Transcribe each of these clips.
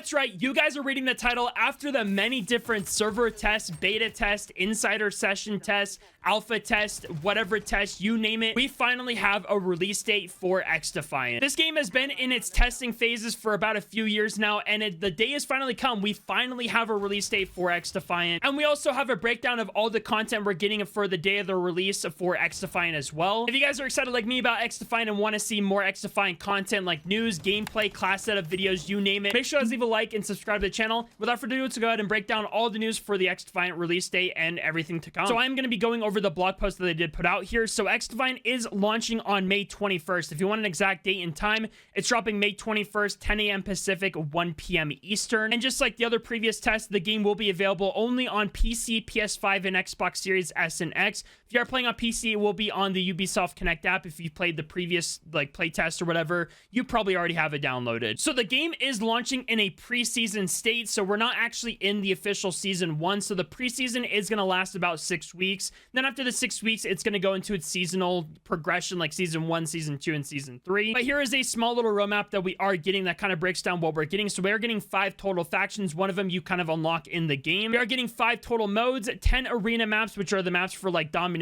That's right, you guys are reading the title. After the many different server tests, beta tests, insider session tests, alpha test, whatever test, you name it, we finally have a release date for XDefiant. This game has been in its testing phases for about a few years now, and the day has finally come. We finally have a release date for XDefiant, and we also have a breakdown of all the content we're getting for the day of the release for XDefiant as well. If you guys are excited like me about XDefiant and want to see more XDefiant content like news, gameplay, class setup videos, you name it, make sure to leave a like and subscribe to the channel. Without further ado, let's go ahead and break down all the news for the XDefiant release date and everything to come. So I'm going to be going over the blog post that they did put out here. So XDefiant is launching on May 21st. If you want an exact date and time, it's dropping May 21st, 10 a.m. Pacific, 1 p.m. Eastern. And just like the other previous tests, the game will be available only on PC, PS5, and Xbox Series S and X. If you are playing on PC, it will be on the Ubisoft Connect app. If you played the previous playtest or whatever, you probably already have it downloaded. So the game is launching in a preseason state, so we're not actually in the official season 1. So the preseason is going to last about 6 weeks. Then after the 6 weeks, it's going to go into its seasonal progression like season 1, season 2, and season 3. But here is a small little roadmap that we are getting that kind of breaks down what we're getting. So we are getting 5 total factions. One of them you kind of unlock in the game. We are getting 5 total modes, 10 arena maps, which are the maps for like Domination,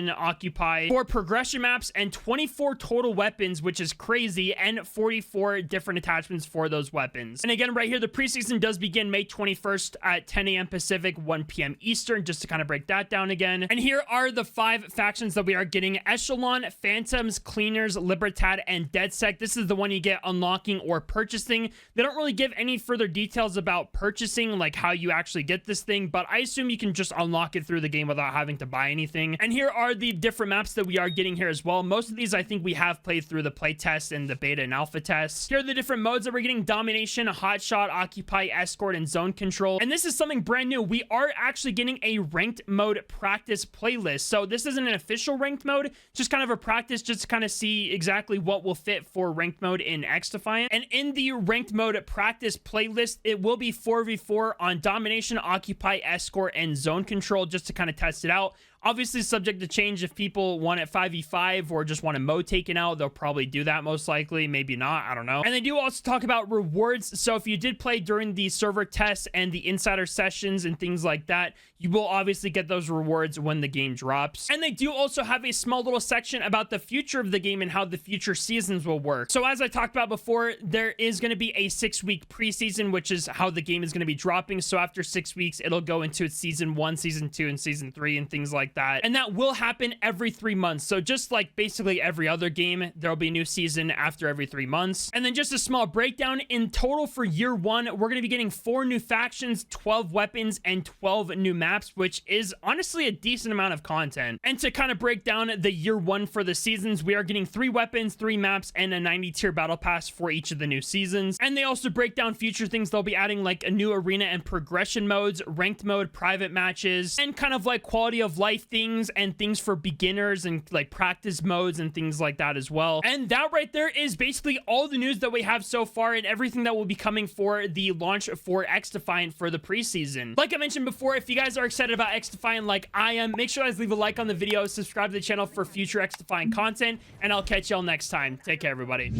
Occupy, 4 progression maps, and 24 total weapons, which is crazy, and 44 different attachments for those weapons. And again, right here, the preseason does begin May 21st at 10 a.m. Pacific, 1 p.m. Eastern, just to kind of break that down again. And here are the 5 factions that we are getting: Echelon, Phantoms, Cleaners, Libertad, and Dedsec. This is the one you get unlocking or purchasing. They don't really give any further details about purchasing, like how you actually get this thing, but I assume you can just unlock it through the game without having to buy anything. And here are the different maps that we are getting here as well. Most of these I think we have played through the playtest and the beta and alpha tests. Here are the different modes that we're getting: Domination, Hotshot, Occupy, Escort, and Zone Control. And this is something brand new. We are actually getting a ranked mode practice playlist. So this isn't an official ranked mode, just kind of a practice, just to kind of see exactly what will fit for ranked mode in XDefiant. And in the ranked mode practice playlist, it will be 4v4 on Domination, Occupy, Escort, and Zone Control, just to kind of test it out. Obviously subject to change. If people want it 5v5 or just want a mode taken out, they'll probably do that most likely. Maybe not, I don't know. And they do also talk about rewards. So if you did play during the server tests and the insider sessions and things like that, you will obviously get those rewards when the game drops. And they do also have a small little section about the future of the game and how the future seasons will work. So as I talked about before, there is going to be a 6-week preseason, which is how the game is going to be dropping. So after 6 weeks, it'll go into its season 1, season 2, and season 3 and things like that. And that will happen every 3 months. So just like basically every other game, there'll be a new season after every 3 months. And then just a small breakdown: in total for year 1, we're going to be getting 4 new factions, 12 weapons, and 12 new maps, which is honestly a decent amount of content. And to kind of break down the year 1 for the seasons, we are getting 3 weapons, 3 maps, and a 90 tier battle pass for each of the new seasons. And they also break down future things they'll be adding, like a new arena and progression modes, ranked mode, private matches, and kind of like quality of life things and things for beginners and like practice modes and things like that as well. And that right there is basically all the news that we have so far and everything that will be coming for the launch for XDefiant for the preseason. Like I mentioned before, if you guys are excited about XDefiant like I am, make sure you guys leave a like on the video, subscribe to the channel for future XDefiant content, and I'll catch y'all next time. Take care, everybody.